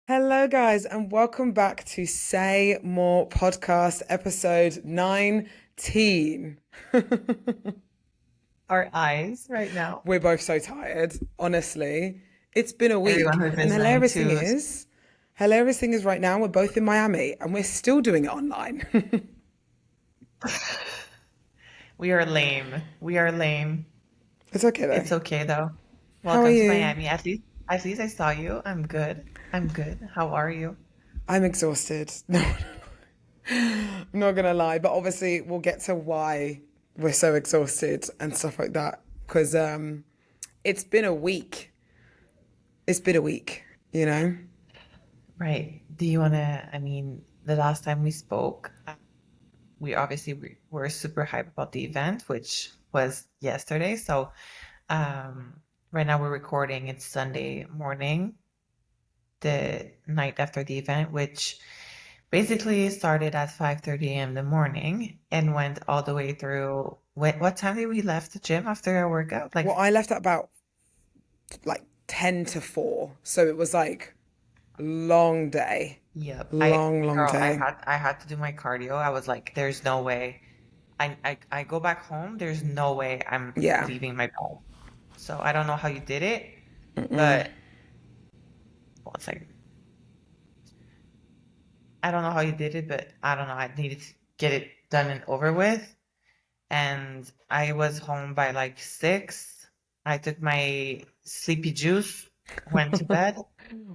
Hello, guys, and welcome back to Say More podcast episode 19. Our eyes right now. We're both so tired, honestly. It's been a Everyone week, who's and listening to hilarious thing is right now we're both in Miami and we're still doing it online. we are lame. We are lame. It's okay though. It's okay though. How are Welcome to you? Miami. At least I saw you. I'm good. I'm good. How are you? I'm exhausted. No, I'm not gonna lie, but obviously we'll get to why we're so exhausted and stuff like that because it's been a week. It's been a week, you know? Right. Do you wanna, the last time we spoke, we obviously were super hyped about the event, which was yesterday. So right now we're recording, it's Sunday morning, the night after the event, which basically started at 5:30 a.m. in the morning and went all the way through. What time did we left the gym after our workout? Like, Well, I left at about like 10 to 4. So it was like long day. yep. Long Girl, I day. had I had to do my cardio. I was like, there's no way. I go back home. There's no way I'm Yeah. leaving my bed. So I don't know how you did it, Mm-mm. but one second. I don't know how you did it, but I don't know. I needed to get it done and over with. And I was home by like 6. I took my sleepy juice, went to bed,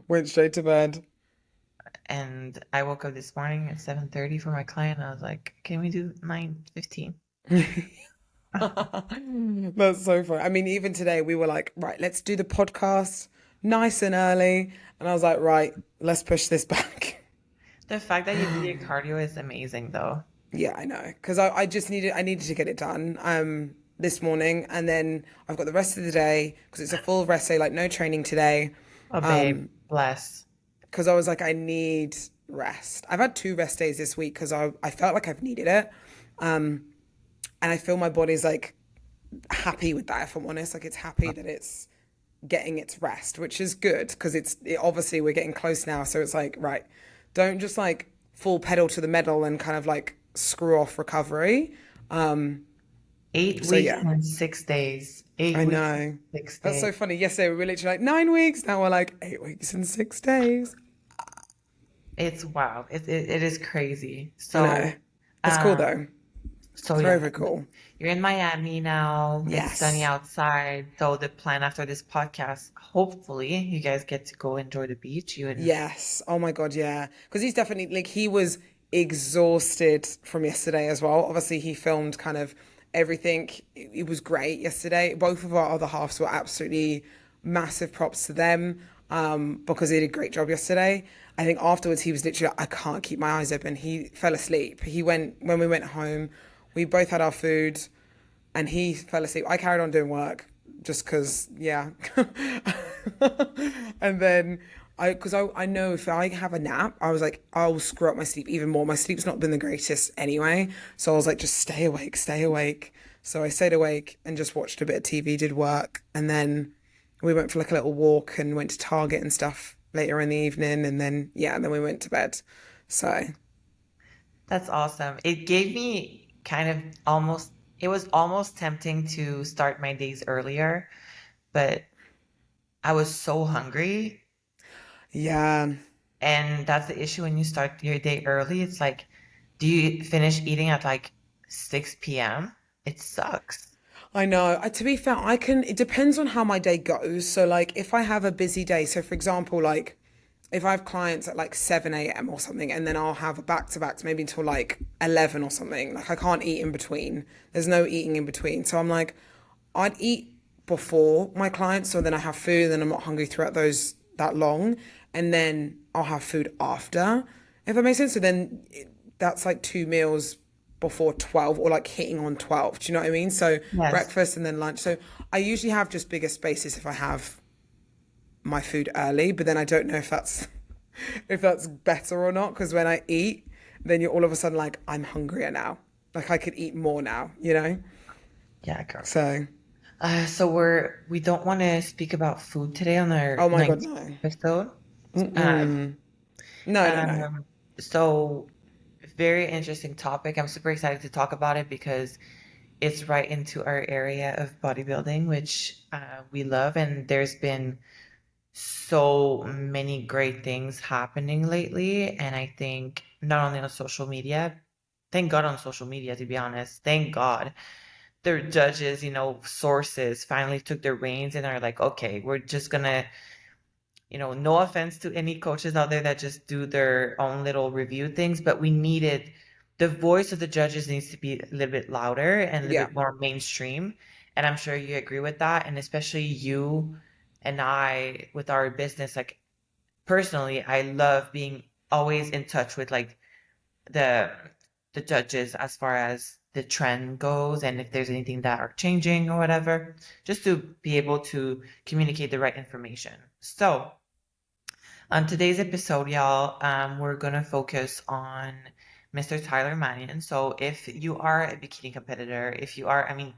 Went straight to bed. and I woke up this morning at 7:30 for my client. I was like, "Can we do 9:15?" That's so funny. I mean, even today we were like, right, let's do the podcast nice and early. And I was like, right, let's push this back. The fact that you did your cardio is amazing, though. Yeah, I know. Because I needed to get it done this morning. And then I've got the rest of the day because it's a full rest day, like no training today. Oh, babe, bless. Because I was like, I need rest. I've had 2 rest days this week because I felt like I've needed it. And I feel my body's like happy with that, if I'm honest. Like it's happy that it's getting its rest, which is good because obviously we're getting close now. So it's like, right, don't just like full pedal to the metal and kind of like screw off recovery. Eight So weeks yeah, and 6 days. Eight I weeks know. and six That's days. so funny. Yesterday we were literally like 9 weeks. Now we're like 8 weeks and 6 days. It's wow. It is crazy. I know. It's cool Um, though. so It's very, yeah, very cool. you're in Miami now. It's sunny Yes. outside. So the plan after this podcast, hopefully, you guys get to go enjoy the beach. You and Yes. Oh my God, yeah. Because he's definitely like he was exhausted from yesterday as well. Obviously, he filmed kind of everything. It was great yesterday. Both of our other halves were absolutely massive props to them because they did a great job yesterday. I think afterwards he was literally like, I can't keep my eyes open. He fell asleep. He went when we went home. We both had our food and he fell asleep. I carried on doing work just because, yeah. And then I know if I have a nap, I was like, I'll screw up my sleep even more. My sleep's not been the greatest anyway. So I was like, just stay awake, stay awake. So I stayed awake and just watched a bit of TV, did work. And then we went for like a little walk and went to Target and stuff later in the evening. And then, yeah, and then we went to bed. So, that's awesome. It gave me kind of almost, it was almost tempting to start my days earlier, but I was so hungry. yeah. And that's the issue when you start your day early. It's like, do you finish eating at like 6 p.m.? It sucks. I know. To be fair, it depends on how my day goes. So, like, if I have a busy day, so for example, like, if I have clients at like 7 a.m. or something, and then I'll have a back to back maybe until like 11 or something, like, I can't eat in between. There's no eating in between. So, I'm like, I'd eat before my clients, so then I have food, and I'm not hungry throughout that long, and then I'll have food after, if that makes sense. So then that's like 2 meals before 12 or like hitting on 12. Do you know what I mean? So Yes. breakfast and then lunch. So I usually have just bigger spaces if I have my food early, but then I don't know if that's if that's better or not because when I eat, then you're all of a sudden like I'm hungrier now. Like I could eat more now, you know? Yeah, girl. So, So we don't want to speak about food today on our oh my God, next no. episode. Um, Mm-mm. No, no, no. um, so very interesting topic. I'm super excited to talk about it because it's right into our area of bodybuilding, which we love. And there's been so many great things happening lately. And I think not only on social media, thank God on social media, to be honest, thank God. Their judges, sources finally took their reins and are like, okay, we're just gonna, no offense to any coaches out there that just do their own little review things, but we needed the voice of the judges needs to be a little bit louder and a little Yeah. bit more mainstream. And I'm sure you agree with that. And especially you and I with our business, like personally, I love being always in touch with like the the judges as far as the trend goes and if there's anything that are changing or whatever, just to be able to communicate the right information. So on today's episode, y'all, we're gonna focus on Mr. Tyler Manion. So if you are a bikini competitor, if you are, I mean,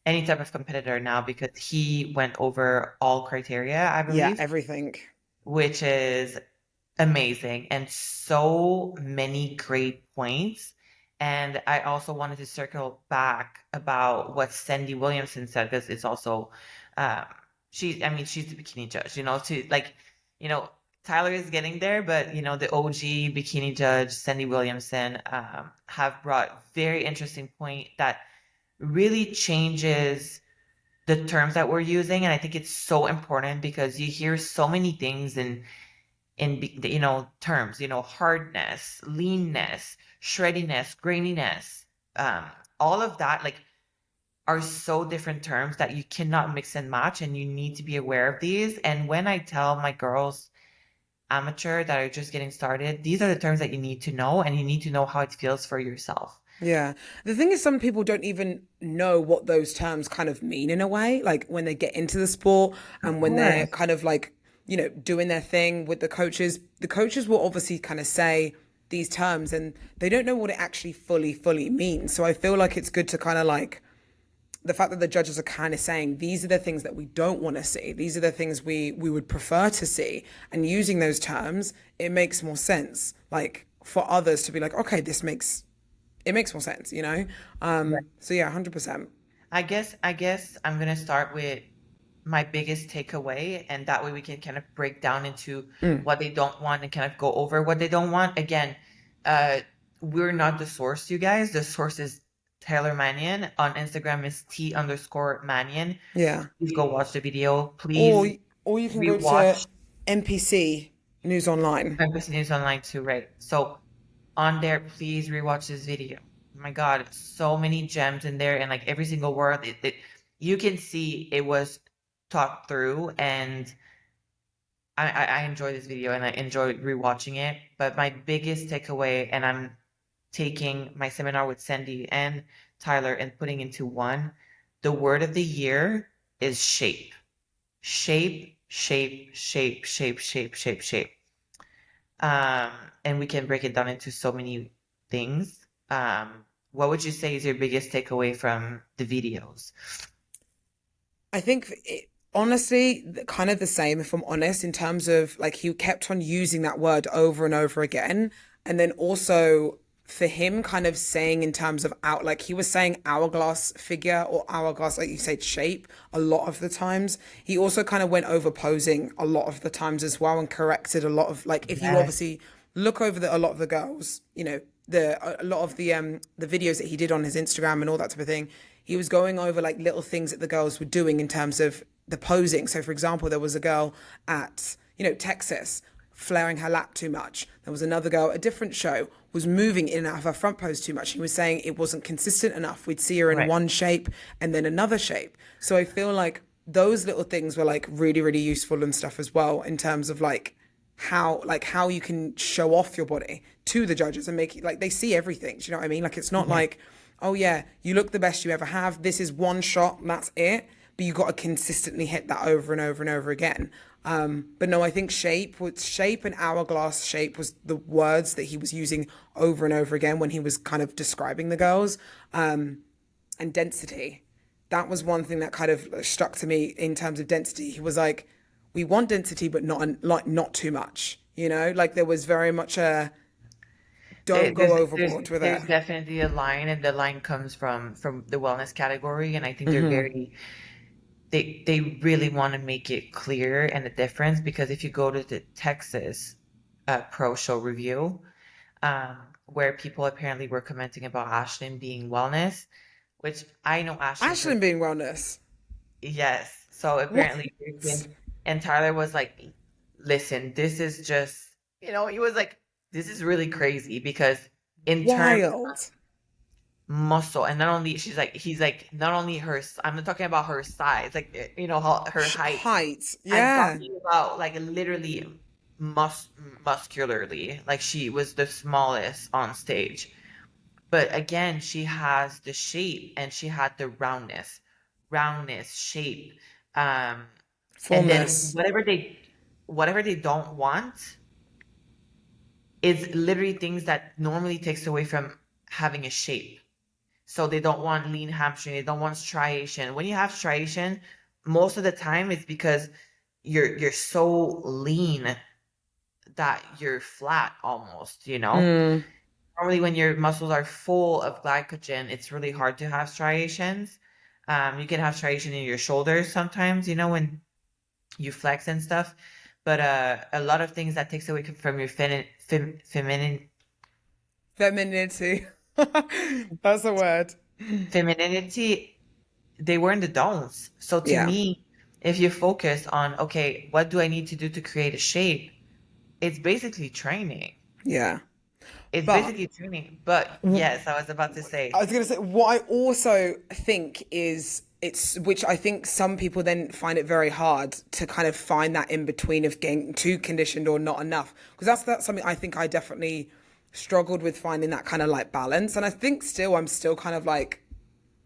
any type of competitor now, because he went over all criteria, I Yeah, believe, everything. which is amazing and so many great points. And I also wanted to circle back about what Cindy Williamson said because it's also, um, I mean, she's the bikini judge, to like, you know, Tyler is getting there, but the OG bikini judge, Cindy Williamson, have brought very interesting point that really changes the terms that we're using. And I think it's so important because you hear so many things in terms, hardness, leanness, shreddiness, graininess, um, all of that like are so different terms that you cannot mix and match, and you need to be aware of these. And when I tell my girls amateur that are just getting started, these are the terms that you need to know, and you need to know how it feels for yourself. Yeah. The thing is, some people don't even know what those terms kind of mean in a way, like when they get into the sport Of and when they're course. kind of like, doing their thing with the coaches. The coaches will obviously kind of say these terms and they don't know what it actually fully means. So I feel like it's good to kind of like the fact that the judges are kind of saying these are the things that we don't want to see. These are the things we would prefer to see. And using those terms, it makes more sense. Like for others to be like, okay, it makes more sense, you know? So yeah, 100%. I guess I'm gonna start with my biggest takeaway, and that way we can kind of break down into Mm. what they don't want and kind of go over what they don't want. Again, uh, we're not the source, you guys. The source is Taylor Manion. On Instagram is T_Manion. Yeah. Please go watch the video. Or Please or you can go to rewatch NPC News Online. Memphis News Online too, right? So on there, please rewatch this video. Oh my God, so many gems in there, and like every single word, you can see it was talked through, and I enjoy this video and I enjoy rewatching it. But my biggest takeaway, and I'm taking my seminar with Sandy and Tyler and putting into one, the word of the year is shape. Shape, shape, shape, shape, shape, shape, shape. Um, and we can break it down into so many things. What would you say is your biggest takeaway from the videos? I think honestly, kind of the same, if I'm honest, in terms of like he kept on using that word over and over again. And then also for him kind of saying in terms of out, like he was saying hourglass figure or hourglass, like you said, shape a lot of the times. He also kind of went over posing a lot of the times as well and corrected a lot of like, if you Yes. obviously look over a lot of the girls, a lot of the videos that he did on his Instagram and all that type of thing, he was going over like little things that the girls were doing in terms of the posing. So for example, there was a girl at, Texas flaring her lat too much. There was another girl, a different show, was moving in and out of her front pose too much. He was saying it wasn't consistent enough. We'd see her in Right. one shape and then another shape. So I feel like those little things were like really, really useful and stuff as well in terms of like how you can show off your body to the judges and make it like they see everything. Do you know what I mean? Like it's not Yeah. like, oh yeah, you look the best you ever have. This is one shot and that's it. But you got to consistently hit that over and over and over again. But no, I think shape and hourglass shape was the words that he was using over and over again when he was kind of describing the girls. And density. That was one thing that kind of struck to me in terms of density. He was like, we want density, but not too much. You know, like there was very much a don't go There's overboard with it. there's definitely a line, and the line comes from the wellness category, and I think Hmm. they really want to make it clear and the difference, because if you go to the Texas pro show review, where people apparently were commenting about Ashlyn being wellness, which I know Ashlyn Ashlyn personally. being wellness. Yes. So What? apparently Kirsten and Tyler was like, listen, this is just, he was like, this is really crazy, because in terms of Wild. muscle, and not only he's like, not only I'm not talking about her size, like, her height. Height. I'm Yeah. talking about like literally muscularly, like she was the smallest on stage. But again, she has the shape, and she had the roundness, shape. Um, and then Formless. whatever they don't want is literally things that normally takes away from having a shape. So they don't want lean hamstring, they don't want striation. When you have striation, most of the time it's because you're so lean that you're flat almost, Mm. Normally, when your muscles are full of glycogen, it's really hard to have striations. You can have striation in your shoulders sometimes, when you flex and stuff. But a lot of things that takes away from your Femininity. That's a word. femininity, they were in the don'ts. So to Yeah. me, if you focus on, okay, what do I need to do to create a shape? It's basically training. Yeah. It's But basically training. But yes, I was about to I say, was going to say, what I also think is which I think some people then find it very hard to kind of find that in between of getting too conditioned or not enough. Because that's something I think I definitely struggled with finding that kind of like balance. And I think still, I'm still kind of like,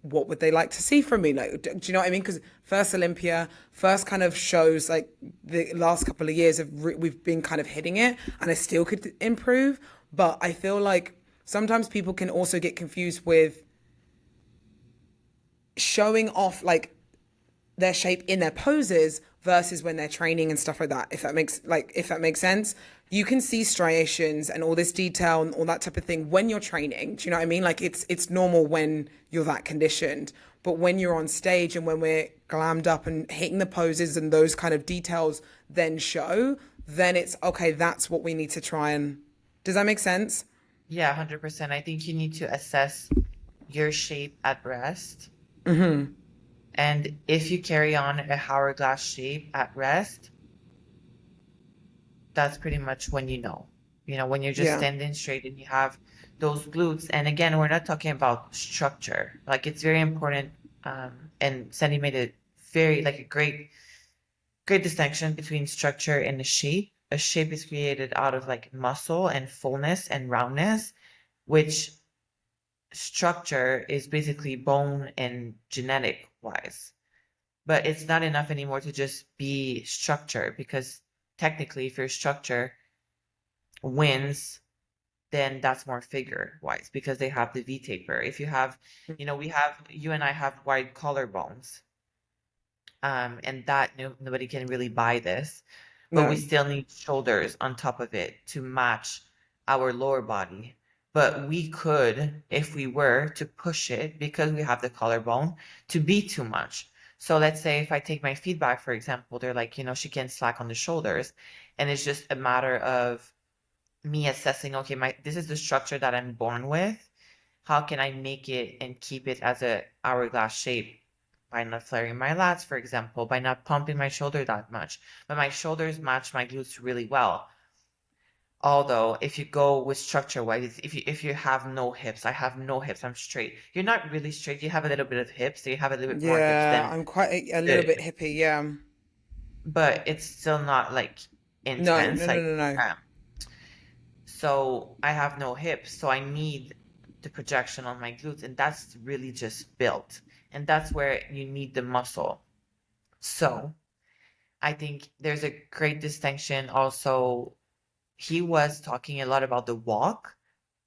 what would they like to see from me? Like, do you know what I mean? Because first Olympia, first kind of shows, like the last couple of years we've been kind of hitting it, and I still could improve. But I feel like sometimes people can also get confused with showing off like their shape in their poses versus when they're training and stuff like that. If that makes sense, you can see striations and all this detail and all that type of thing when you're training. Do you know what I mean? Like it's normal when you're that conditioned, but when you're on stage and when we're glammed up and hitting the poses and those kind of details then show, then it's okay. That's what we need to try and. Does that make sense? yeah, 100%. I think you need to assess your shape at rest. And if you carry on a hourglass shape at rest, that's pretty much when you know. When you're just Yeah. standing straight and you have those glutes. And again, we're not talking about structure. Like, it's very important. And Sandy made it very, like, a great distinction between structure and a shape. A shape is created out of like muscle and fullness and roundness, which structure is basically bone and genetic wise. But it's not enough anymore to just be structure, because technically, if your structure wins, then that's more figure wise, because they have the V taper. If you have, you and I have wide collarbones, and that nobody can really buy this, but we No. still need shoulders on top of it to match our lower body. But we could, if we were to push it, because we have the collarbone, to be too much. So let's say if I take my feedback, for example, they're like, she can slack on the shoulders. And it's just a matter of me assessing, okay, this is the structure that I'm born with. How can I make it and keep it as a hourglass shape? By not flaring my lats, for example, by not pumping my shoulder that much. But my shoulders match my glutes really well. Although if you go with structure wise, if you have no hips, I have no hips, I'm straight. You're not really straight. You have a little bit of hips, so you have a little bit more hips Yeah, than I'm quite a little the, bit hippie. Yeah. but it's still not like No, intense. no, no, Like, no, no. so I have no hips, so I need the projection on my glutes, and that's really just built. And that's where you need the muscle. So I think there's a great distinction also. He was talking a lot about the walk,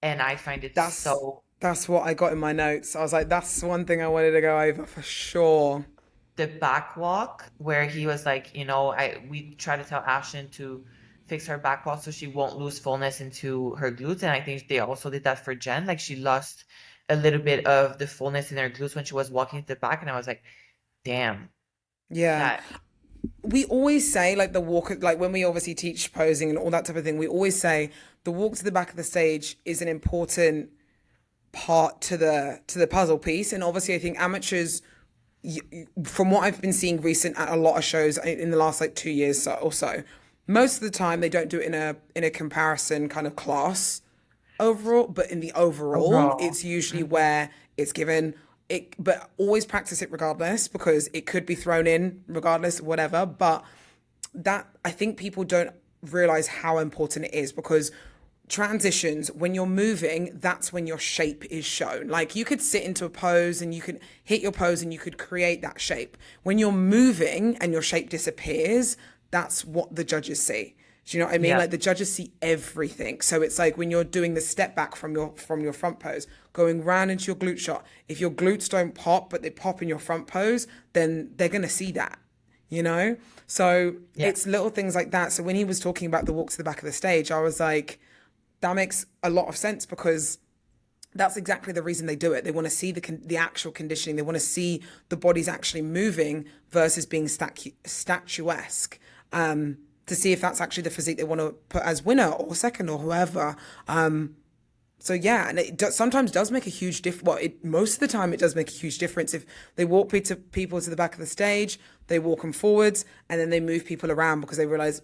and I find it That's so, that's what I got in my notes. I was like, that's one thing I wanted to go over for sure. the back walk, where he was like, I we try to tell Ashton to fix her back wall so she won't lose fullness into her glutes. And I think they also did that for Jen. Like she lost a little bit of the fullness in her glutes when she was walking to the back. And I was like, damn, Yeah. that, We always say like the walk, like when we obviously teach posing and all that type of thing, we always say the walk to the back of the stage is an important part to the puzzle piece. And obviously I think amateurs, from what I've been seeing recent at a lot of shows in the last like 2 years or so, most of the time they don't do it in a comparison kind of class overall, but in the overall, overall. it's usually Mhm. where it's given it, but always practice it regardless because it could be thrown in regardless, whatever. But that I think people don't realize how important it is because transitions, when you're moving, that's when your shape is shown. Like you could sit into a pose and you could hit your pose and you could create that shape. When you're moving and your shape disappears, that's what the judges see. Do you know what I mean? Yeah. Like the judges see everything. So it's like when you're doing the step back from your front pose, going round into your glute shot. If your glutes don't pop, but they pop in your front pose, then they're gonna see that, you know? So Yeah. it's little things like that. So when he was talking about the walk to the back of the stage, I was like, that makes a lot of sense because that's exactly the reason they do it. They want to see the actual conditioning. They want to see the body's actually moving versus being statuesque. To see if that's actually the physique they want to put as winner or second or whoever. So yeah, and sometimes does make a huge difference. Well, most of the time it does make a huge difference if they walk people to the back of the stage, they walk them forwards, and then they move people around because they realize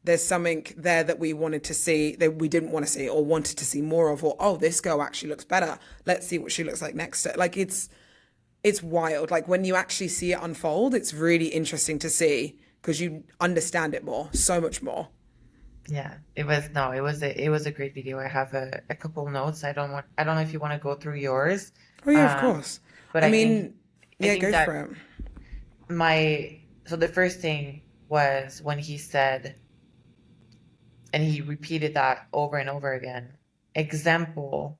there's something there that we wanted to see, that we didn't want to see or wanted to see more of, or oh, this girl actually looks better. Let's see what she looks like next. Like it's wild. Like when you actually see it unfold, it's really interesting to see because you understand it more, so much more. Yeah. It was, no, it was a great video. I have a couple notes. I don't know if you want to go through yours. Oh yeah, of Um, course. but I I mean, yeah, think go that for it. so the first thing was when he said, and he repeated that over and over again, example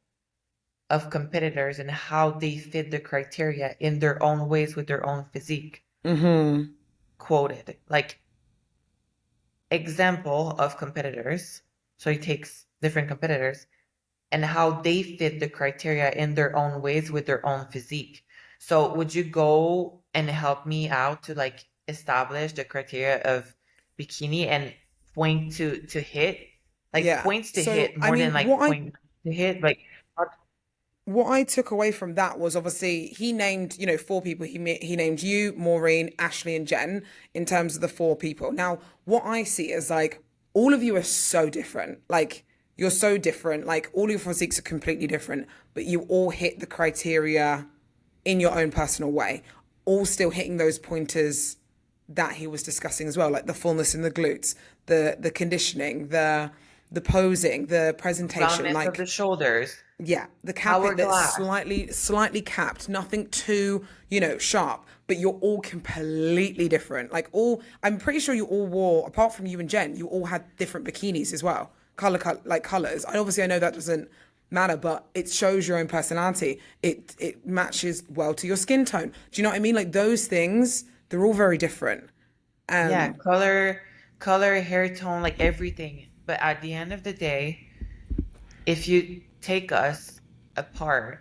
of competitors and how they fit the criteria in their own ways with their own physique. Mm-hmm. Quoted like example of competitors. So he takes different competitors and how they fit the criteria in their own ways with their own physique. So would you go and help me out to like establish the criteria of bikini and point to hit, like Yeah. points to So hit I more than mean, like point to hit, like what I took away from that was obviously he named, four people. He named you, Maureen, Ashley, and Jen in terms of the four people. Now, what I see is like all of you are so different. Like you're so different. Like all your physiques are completely different, but you all hit the criteria in your own personal way. All still hitting those pointers that he was discussing as well, like the fullness in the glutes, the conditioning, the posing, the presentation, roundness of the like shoulders, yeah, the capping that's hourglass. slightly capped, nothing too, sharp, but you're all completely different. Like I'm pretty sure you all wore, apart from you and Jen, you all had different bikinis as well. Like colors. And obviously I know that doesn't matter, but it shows your own personality. It matches well to your skin tone. Do you know what I mean? Like those things, they're all very different. Yeah, Um, color, hair tone, like everything. But at the end of the day, if you take us apart,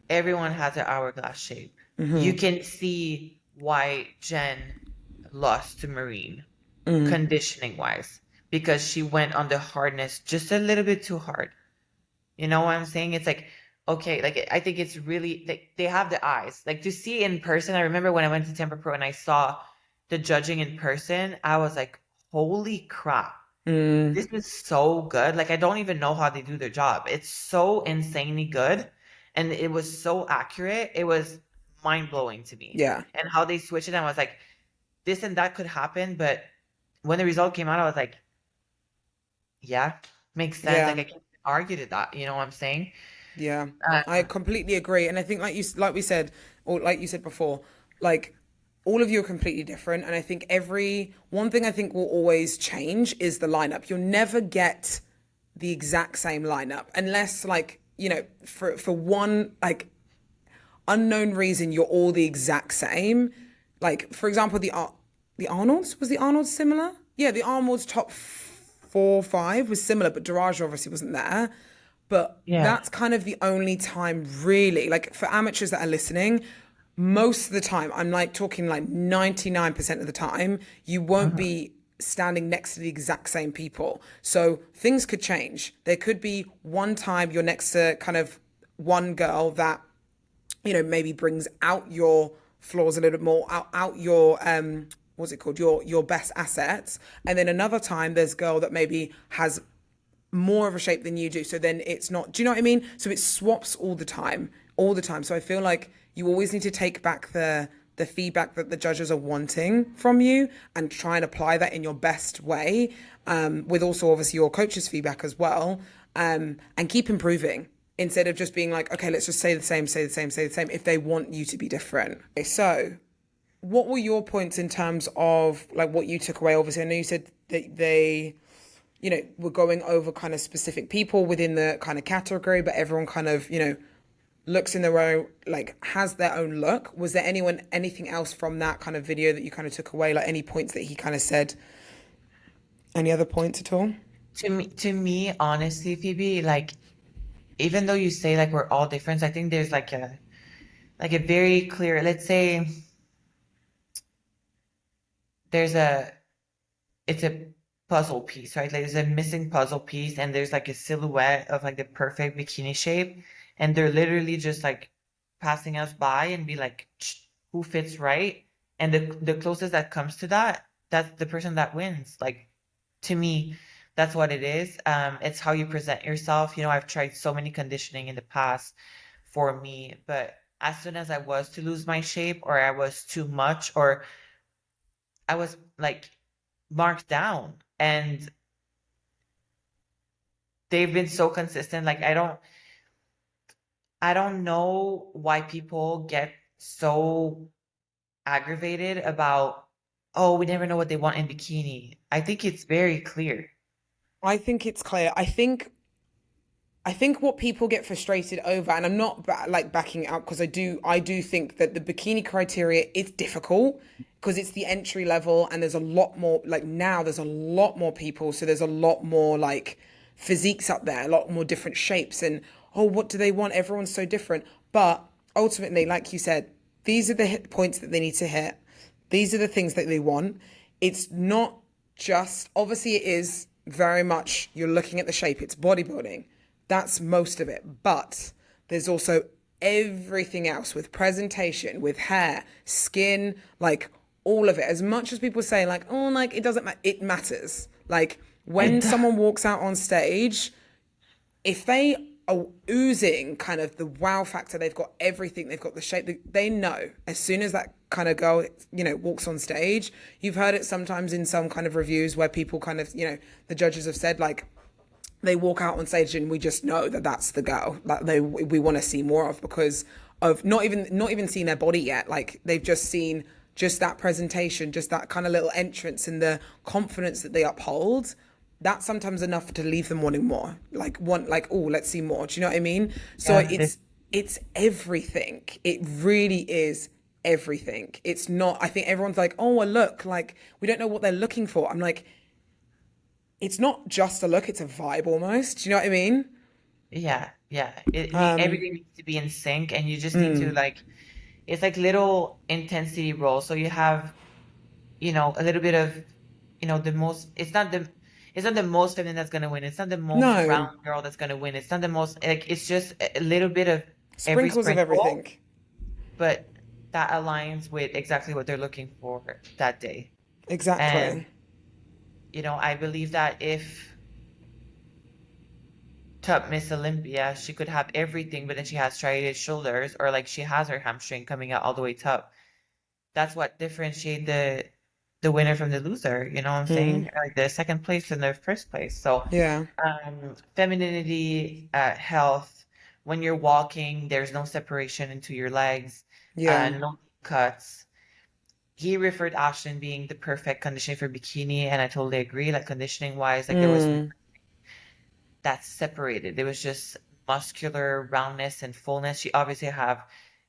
everyone has an hourglass shape. You can see why Jen lost to Marine, conditioning wise, because she went on the hardness just a little bit too hard. You know what I'm saying? It's like, okay, like I think it's really like they have the eyes. Like to see in person, I remember when I went to Temper Pro and I saw the judging in person, I was like, holy crap. This is so good. Like I don't even know how they do their job. It's so insanely good. And it was so accurate. It was mind blowing to me. yeah, And how they switched it, I was like, this and that could happen. But when the result came out, I was like, yeah, makes sense. yeah. Like I can't argue to that. You know what I'm saying? Yeah, I Um, completely agree, and I think like we said, or like you said before, like all of you are completely different, and I think every one thing I think will always change is the lineup. You'll never get the exact same lineup unless like for one like unknown reason you're all the exact same. Like for example, the Arnolds, was the Arnolds similar? Yeah, the Arnold's top 4, 5 was similar, but Daraj obviously wasn't there. But Yeah. that's kind of the only time, really, like for amateurs that are listening, most of the time, I'm like talking like 99% of the time, you won't Mhm. be standing next to the exact same people. So things could change. There could be one time you're next to kind of one girl that maybe brings out your flaws a little bit more, out your what's it called, your best assets, and then another time there's a girl that maybe has more of a shape than you do. So then it's not, do you know what I mean? So it swaps all the time, all the time. So I feel like you always need to take back the feedback that the judges are wanting from you and try and apply that in your best way, with also obviously your coach's feedback as well, and keep improving instead of just being like, okay, let's just say the same, say the same, say the same, if they want you to be different. Okay, so what were your points in terms of like what you took away? Obviously, I know you said that they we're going over kind of specific people within the kind of category, but everyone kind of, looks in their own, like has their own look. Was there anything else from that kind of video that you kind of took away? Like any points that he kind of said? Any other points at all? To me, honestly, Phoebe, like even though you say like we're all different, I think there's like a very clear, let's say there's a it's a puzzle piece, right? Like there's a missing puzzle piece and there's like a silhouette of like the perfect bikini shape. And they're literally just like passing us by and be like, who fits right? And the closest that comes to that, that's the person that wins. Like to me, that's what it is. It's how you present yourself. I've tried so many conditioning in the past for me, but as soon as I was to lose my shape or I was too much or I was like marked down and they've been so consistent. Like I don't know why people get so aggravated about, oh, we never know what they want in bikini. I think it's very clear. I think it's clear. I think what people get frustrated over, and I'm not like backing it up because I do think that the bikini criteria is difficult because it's the entry level and there's a lot more, like now there's a lot more people, so there's a lot more like physiques up there, a lot more different shapes, and oh, what do they want? Everyone's so different. But ultimately, like you said, these are the hit points that they need to hit. These are the things that they want. It's not just, obviously it is very much you're looking at the shape, it's bodybuilding. That's most of it. But there's also everything else with presentation, with hair, skin, like all of it. As much as people say, like, oh, like it doesn't matter, it matters. Like when It, someone walks out on stage, if they are oozing kind of the wow factor, they've got everything, they've got the shape, they know as soon as that kind of girl, walks on stage. You've heard it sometimes in some kind of reviews where people kind of, the judges have said like, they walk out on stage and we just know that that's the girl that we want to see more of because of not even seeing their body yet. Like they've just seen just that presentation, just that kind of little entrance and the confidence that they uphold. That's sometimes enough to leave them wanting more. Oh, let's see more. Do you know what I mean? So yeah, it's everything. It really is everything. It's not. I think everyone's like, oh, well, look, like we don't know what they're looking for. I'm like, it's not just a look, it's a vibe almost. Do you know what I mean? yeah. Everything needs to be in sync, and you just need to like, it's like little intensity roles. So you have, a little bit of, the most. It's not the most feminine that's gonna win. It's not the most No, round girl that's gonna win. It's not the most like. It's just a little bit of every sprinkles of sprinkle, everything. but that aligns with exactly what they're looking for that day. And, Exactly. I believe that if top Miss Olympia, she could have everything, but then she has striated shoulders, or like she has her hamstring coming out all the way top. That's what differentiate the winner from the loser, you know what I'm saying? Like the second place and the first place. So, Yeah. femininity, health, when you're walking, there's no separation into your legs, Yeah. no cuts. He referred Ashton being the perfect conditioning for bikini, and I totally agree. Like conditioning wise, like there was that separated. There was just muscular roundness and fullness. She obviously have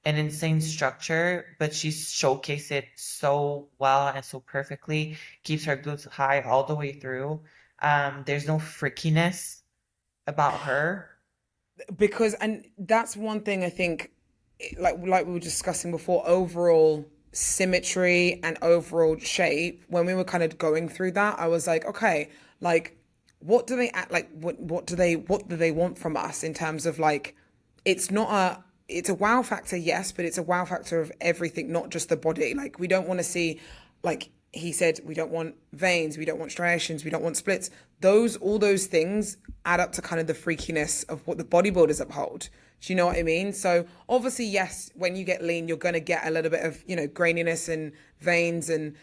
an insane structure, but she showcased it so well and so perfectly, keeps her glutes high all the way through. There's no freakiness about her. Because and that's one thing I think, like we were discussing before, overall symmetry and overall shape. When we were kind of going through that, I was like, okay, like what do they act like? What do they want from us in terms of like, it's not a it's a wow factor, yes, but it's a wow factor of everything, not just the body. Like we don't want to see, like he said, we don't want veins, we don't want striations, we don't want splits. All those things add up to kind of the freakiness of what the bodybuilders uphold. Do you know what I mean? So obviously, yes, when you get lean, you're going to get a little bit of, graininess and veins and,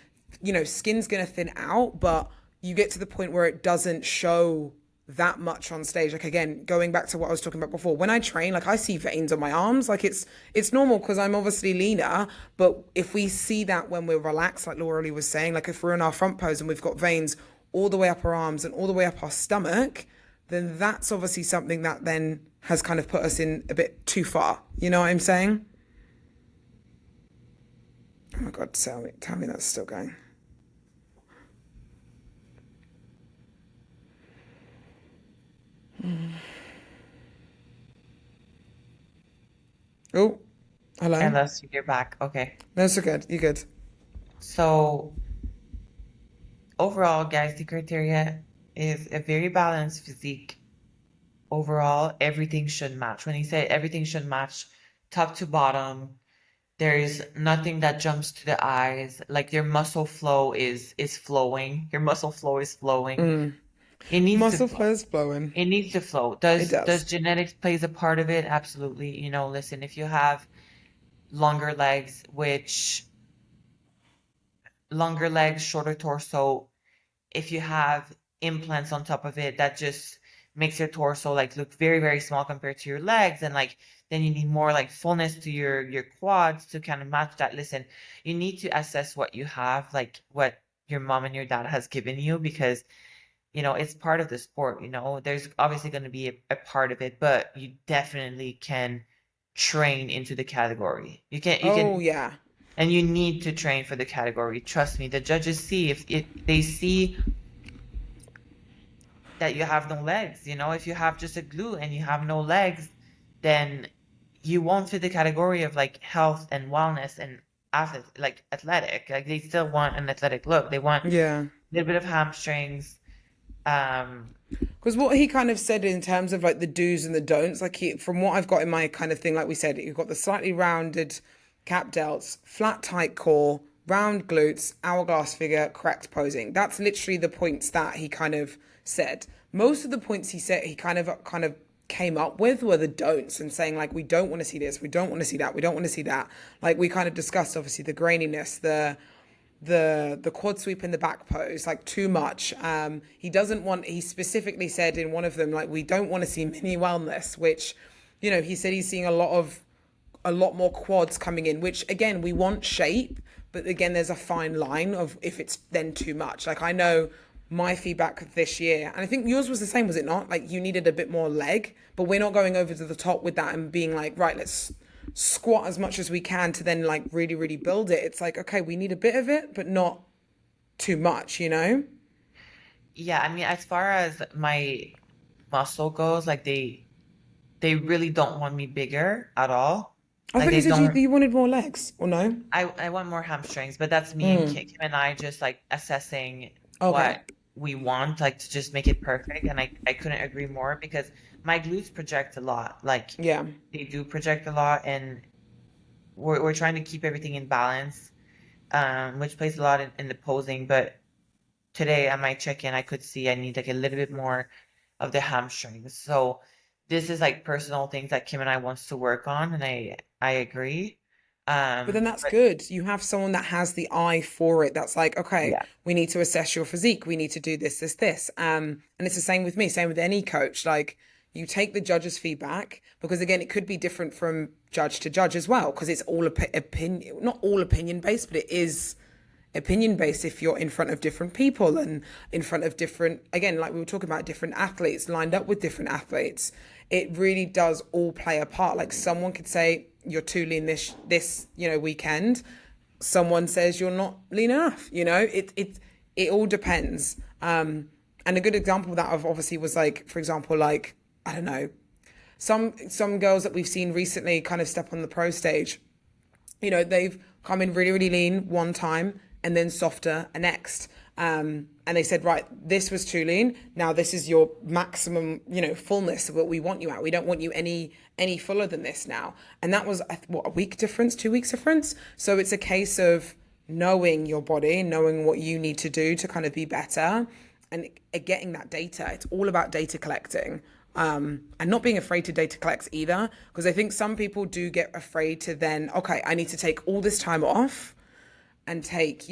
skin's going to thin out, but you get to the point where it doesn't show that much on stage. Like again, going back to what I was talking about before, when I train, like I see veins on my arms, like it's normal because I'm obviously leaner. But if we see that when we're relaxed, like Lauralie was saying, like if we're in our front pose and we've got veins all the way up our arms and all the way up our stomach, then that's obviously something that then has kind of put us in a bit too far. You know what I'm saying? Oh my God, tell me that's still going. Oh, hello. Unless you're back. Okay. No, so good. You good? So overall, guys, the criteria is a very balanced physique. Overall, everything should match. When he said everything should match top to bottom, there's nothing that jumps to the eyes. Like your muscle flow is flowing. Your muscle flow is flowing. It needs to Muscle flow. flow is flowing. It needs to flow. It Does does. genetics plays a part of it? Absolutely. Listen, if you have longer legs, longer legs, shorter torso, if you have implants on top of it, that just makes your torso like look very, very small compared to your legs, and like then you need more like fullness to your quads to kind of match that. Listen, you need to assess what you have, like what your mom and your dad has given you, because it's part of the sport. There's obviously going to be a part of it, but you definitely can train into the category. You can Oh yeah. and you need to train for the category. Trust me, the judges see if they see that you have no legs. If you have just a glute and you have no legs, then you won't fit the category of like health and wellness and like athletic. Like they still want an athletic look. They want a Yeah. little bit of hamstrings. Um, Because what he kind of said in terms of like the do's and the don'ts, like from what I've got in my kind of thing, like we said, you've got the slightly rounded cap delts, flat tight core, round glutes, hourglass figure, correct posing. That's literally the points that he kind of said. Most of the points he said he kind of came up with were the don'ts and saying like we don't want to see this, we don't want to see that, we don't want to see that. Like we kind of discussed obviously the graininess, the quad sweep in the back pose, like too much. He specifically said in one of them, like, we don't want to see mini wellness, which, he said he's seeing a lot more quads coming in, which again, we want shape, but again, there's a fine line of if it's then too much. Like I know my feedback this year, and I think yours was the same, was it not? Like you needed a bit more leg, but we're not going over to the top with that and being like, right, let's squat as much as we can to then like really, really build it. It's like, okay, we need a bit of it, but not too much. yeah, I mean, as far as my muscle goes, like they really don't want me bigger at all. I Like thought you they said you, don't. you wanted more legs, or no? I want more hamstrings, but that's me and Kim and I just like assessing Okay. what we want, like to just make it perfect. And I couldn't agree more because my glutes project a lot. Like Yeah. they do project a lot, and we're trying to keep everything in balance, which plays a lot in the posing. But today on my check-in, I could see I need like a little bit more of the hamstrings. So this is like personal things that Kim and I wants to work on, and I agree. But then that's But good. You have someone that has the eye for it. That's like, okay, yeah. we need to assess your physique. We need to do this, this, this. And it's the same with me, same with any coach. Like you take the judge's feedback because again, it could be different from judge to judge as well because it's all opinion, not all opinion based, but opinion based if you're in front of different people and in front of different, again, like we were talking about, different athletes lined up with different athletes. It really does all play a part. Like someone could say you're too lean this weekend. Someone says you're not lean enough. It all depends. And a good example of that of obviously was like, for example, like, I don't know, some girls that we've seen recently kind of step on the pro stage. They've come in really, really lean one time and then softer a next. And they said, right, this was too lean. Now this is your maximum, fullness of what we want you at. We don't want you any fuller than this now. And that was, what, a week difference, 2 weeks difference. So it's a case of knowing your body, knowing what you need to do to kind of be better and getting that data. It's all about data collecting. And not being afraid to data collect either, because I think some people do get afraid to then, okay, I need to take all this time off and take,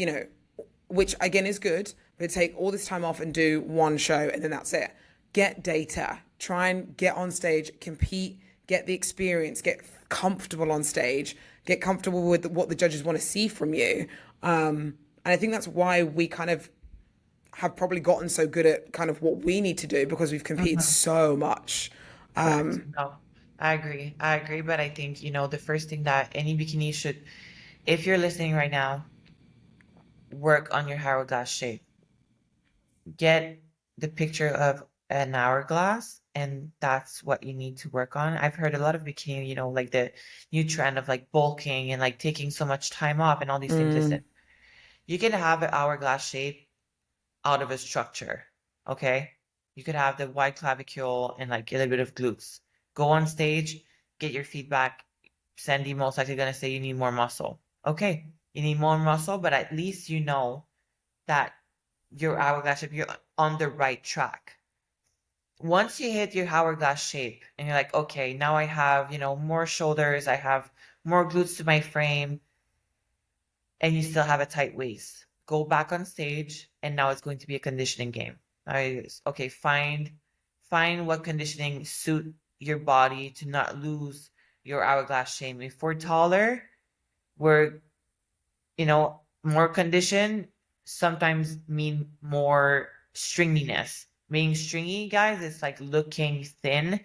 which again is good, but take all this time off and do one show and then that's it. Get data, try and get on stage, compete, get the experience, get comfortable on stage, get comfortable with what the judges want to see from you. And I think that's why we kind of have probably gotten so good at kind of what we need to do, because we've competed so much. Correct. No, I agree. I agree. But I think, the first thing that any bikini should, if you're listening right now, work on your hourglass shape. Get the picture of an hourglass, and that's what you need to work on. I've heard a lot of bikini, like the new trend of like bulking and like taking so much time off and all these things. Listen, you can have an hourglass shape out of a structure, okay? You could have the wide clavicule and like a little bit of glutes. Go on stage, get your feedback. Sandy most likely gonna say you need more muscle. Okay, you need more muscle, but at least you know that your hourglass shape, you're on the right track. Once you hit your hourglass shape and you're like, okay, now I have, more shoulders, I have more glutes to my frame, and you still have a tight waist. Go back on stage, and now it's going to be a conditioning game. Okay, find what conditioning suit your body to not lose your hourglass shape. If we're taller, we're, more condition sometimes mean more stringiness. Being stringy, guys, it's like looking thin,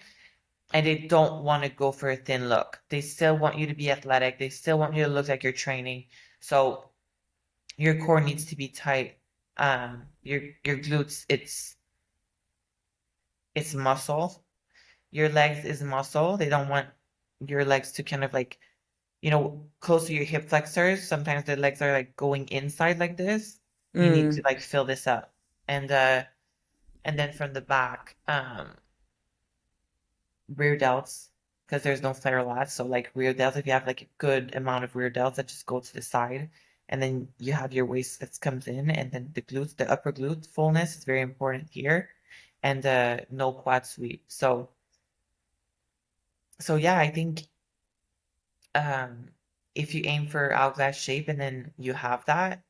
and they don't want to go for a thin look. They still want you to be athletic. They still want you to look like you're training. So your core needs to be tight. Your glutes, it's muscle. Your legs is muscle. They don't want your legs to kind of like, close to your hip flexors. Sometimes the legs are like going inside like this. You need to like fill this up. And then from the back, rear delts, because there's no flare lats. So like rear delts, if you have like a good amount of rear delts that just go to the side, and then you have your waist that comes in, and then the glutes, the upper glute fullness is very important here, and no quad sweep. So yeah, I think if you aim for hourglass shape and then you have that,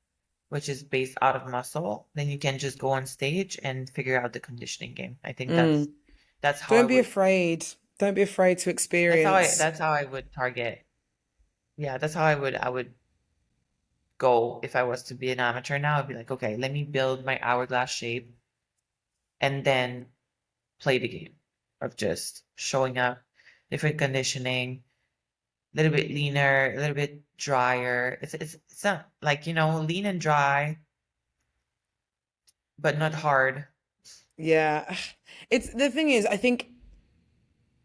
which is based out of muscle, then you can just go on stage and figure out the conditioning game. I think that's how I Don't be would. afraid. Don't be afraid to experience. That's how I would target. Yeah, that's how I would go if I was to be an amateur now. I'd be like, okay, let me build my hourglass shape and then play the game of just showing up, different conditioning, a little bit leaner, a little bit drier. It's not like, lean and dry, but not hard. Yeah. It's the thing is, I think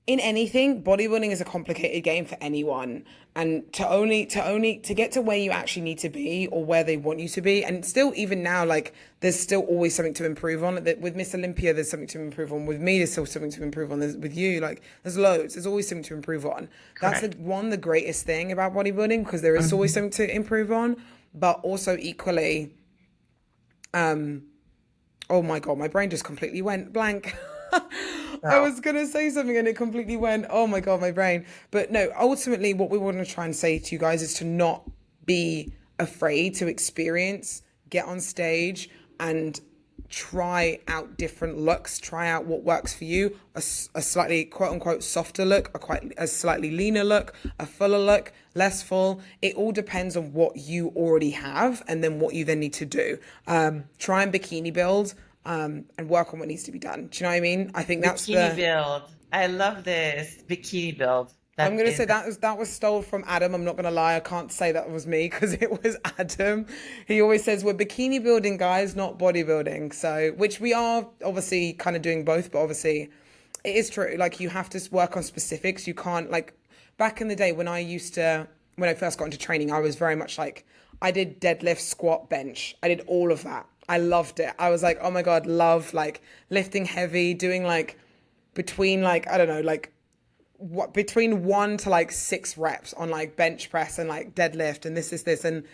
in anything, bodybuilding is a complicated game for anyone. And to get to where you actually need to be or where they want you to be, and still even now, like there's still always something to improve on. With Miss Olympia, there's something to improve on. With me, there's still something to improve on. With you, like there's loads. There's always something to improve on. That's Correct. the greatest thing about bodybuilding, because there is always something to improve on, but also equally, oh my God, my brain just completely went blank. I So, was going to say something and it completely went, oh my God, my brain. But no, ultimately, what we want to try and say to you guys is to not be afraid to experience, get on stage, and try out different looks, try out what works for you, a slightly quote unquote softer look, a slightly leaner look, a fuller look, less full. It all depends on what you already have and then what you then need to do. Try and bikini build and work on what needs to be done. Do you know what I mean? I think that's Bikini the build. I love this. Bikini build. I'm That gonna is say that was stole from Adam. I'm not gonna lie. I can't say that was me because it was Adam. He always says we're bikini building guys, not bodybuilding. So, which we are obviously kind of doing both, but obviously it is true. Like you have to work on specifics. You can't like back in the day when when I first got into training, I was very much like I did deadlift, squat, bench. I did all of that. I loved it. I was like, oh my God, love like lifting heavy, doing like between like I don't know like what between 1 to 6 reps on like bench press and like deadlift and this and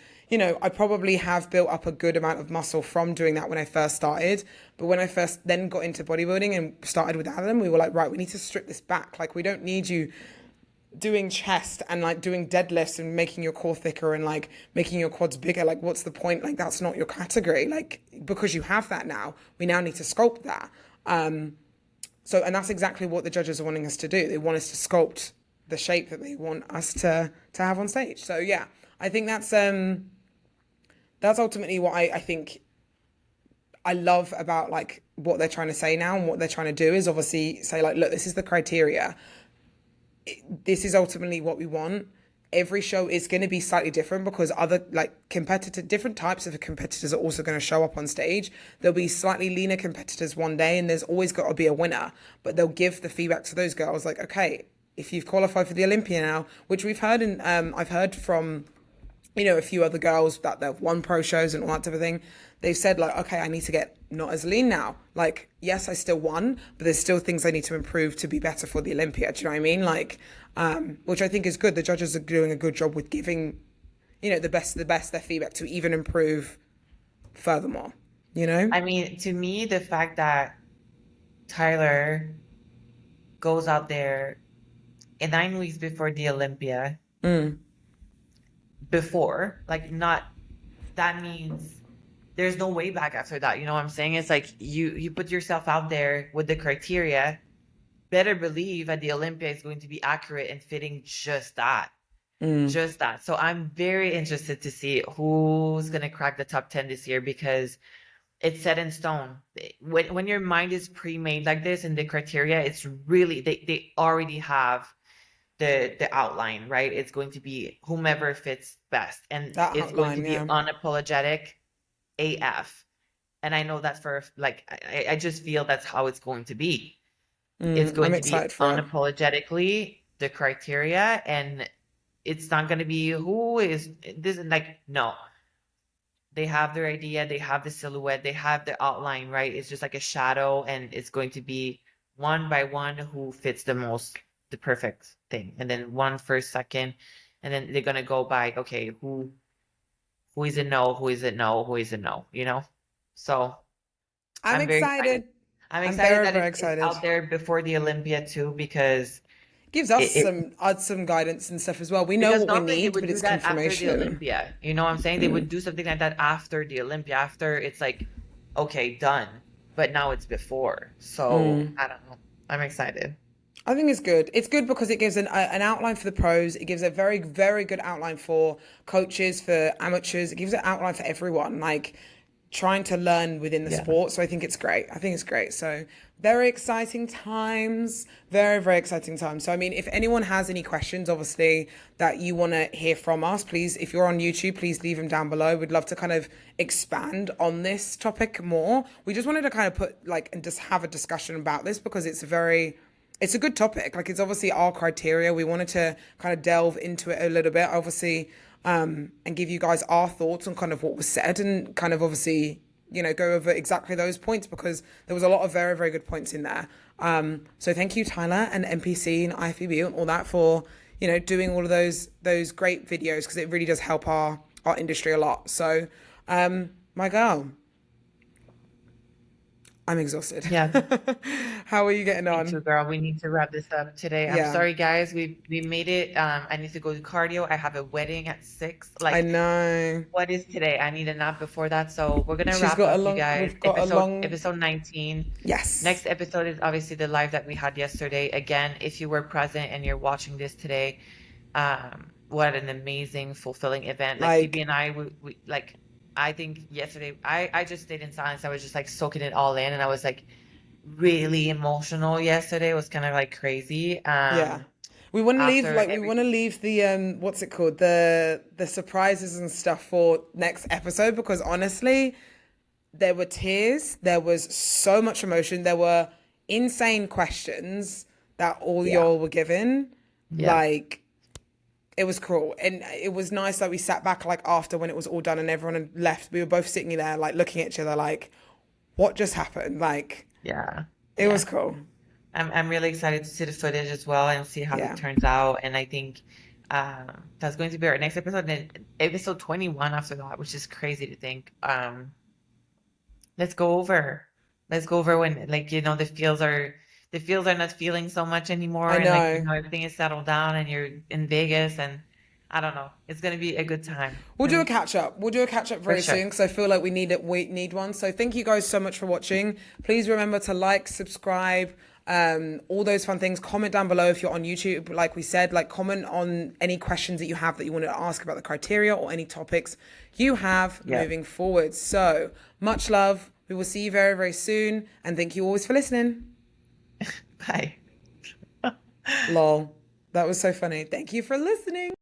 I probably have built up a good amount of muscle from doing that when I first started. But when I first then got into bodybuilding and started with Adam, we were like, right, we need to strip this back. Like we don't need you doing chest and like doing deadlifts and making your core thicker and like making your quads bigger. Like what's the point? Like that's not your category. Like because you have that now, we now need to sculpt that. And that's exactly what the judges are wanting us to do. They want us to sculpt the shape that they want us to have on stage. So yeah, I think that's ultimately what I think I love about like what they're trying to say now, and what they're trying to do is obviously say like, look, this is the criteria. This is ultimately what we want. Every show is going to be slightly different because other like different types of competitors are also going to show up on stage. There'll be slightly leaner competitors one day and there's always got to be a winner, but they'll give the feedback to those girls like, okay, if you've qualified for the Olympia now, which we've heard I've heard from, a few other girls that they've won pro shows and all that type of thing. They've said like, okay, I need to get not as lean now. Like, yes, I still won, but there's still things I need to improve to be better for the Olympia. Do you know what I mean? Like, which I think is good. The judges are doing a good job with giving, the best of the best their feedback to even improve furthermore, I mean, to me, the fact that Tyler goes out there in 9 weeks before the Olympia, not that means there's no way back after that. You know what I'm saying? It's like you put yourself out there with the criteria, better believe that the Olympia is going to be accurate and fitting just that. Just that. So I'm very interested to see who's going to crack the top 10 this year because it's set in stone. When your mind is pre-made like this and the criteria, it's really, they already have the outline, right? It's going to be whomever fits best. And that it's going to be yeah. unapologetic AF. And I know that's I just feel that's how it's going to be. It's going to be unapologetically the criteria, and it's not going to be who is this. Like, no, they have their idea, they have the silhouette, they have the outline, right? It's just like a shadow, and it's going to be one by one who fits the perfect thing, and then one first, second, and then they're going to go by, okay, who is a no, who is a no, who is a no, So I'm excited. I'm excited that it's out there before the Olympia too, because gives us some guidance and stuff as well. We know what we need, but it's confirmation. After the Olympia, you know what I'm saying? They would do something like that after the Olympia, after it's like, okay, done. But now it's before. So I don't know. I'm excited. I think it's good. It's good because it gives an outline for the pros. It gives a very, very good outline for coaches, for amateurs. It gives an outline for everyone, like trying to learn within the sport. So I think it's great. So very exciting times. Very, very exciting times. So, I mean, if anyone has any questions, obviously, that you want to hear from us, please, if you're on YouTube, please leave them down below. We'd love to kind of expand on this topic more. We just wanted to kind of and just have a discussion about this because it's a good topic. Like, it's obviously our criteria. We wanted to kind of delve into it a little bit, obviously, and give you guys our thoughts on kind of what was said and kind of obviously, go over exactly those points because there was a lot of very, very good points in there. So thank you, Tyler and MPC and IFBB and all that for, doing all of those great videos because it really does help our industry a lot. So, my girl, I'm exhausted. Yeah. How are you getting Me too, on? girl. We need to wrap this up today. I'm Yeah, sorry, guys. We made it. I need to go to cardio. I have a wedding at 6. I Like, know. what is today? I need a nap before that. So we're gonna She's wrap got a up, you long, guys. we've got a Episode long, episode 19. yes. Next episode is obviously the live that we had yesterday. Again, if you were present and you're watching this today, what an amazing, fulfilling event. Like Phoebe Like, and I, we like, I think yesterday, I just stayed in silence. I was just like soaking it all in, and I was like really emotional yesterday. It was kind of like crazy. yeah. We want to leave, After like, we want to everything. leave the, what's it called? The surprises and stuff for next episode because honestly, there were tears, there was so much emotion, there were insane questions that all Yeah, y'all were given. yeah, Like, it was cruel. And it was nice that we sat back like after when it was all done and everyone had left. We were both sitting there like looking at each other like, what just happened? Like, yeah, it yeah. was cool. I'm really excited to see the footage as well and see how it Yeah. turns out. And I think that's going to be our next episode, and then episode 21 after that, which is crazy to think. Let's go over. Let's go over when like the feels are not feeling so much anymore, I and like know. everything is settled down and you're in Vegas, and I don't know. It's gonna be a good time. We'll do a catch up. We'll do a catch up For very sure. soon because I feel like we need it. We need one. So thank you guys so much for watching. Please remember to like, subscribe, all those fun things. Comment down below if you're on YouTube. Like we said, like comment on any questions that you have that you want to ask about the criteria or any topics you have Yeah. moving forward. So much love. We will see you very, very soon. And thank you always for listening. Bye. Lol. That was so funny. Thank you for listening.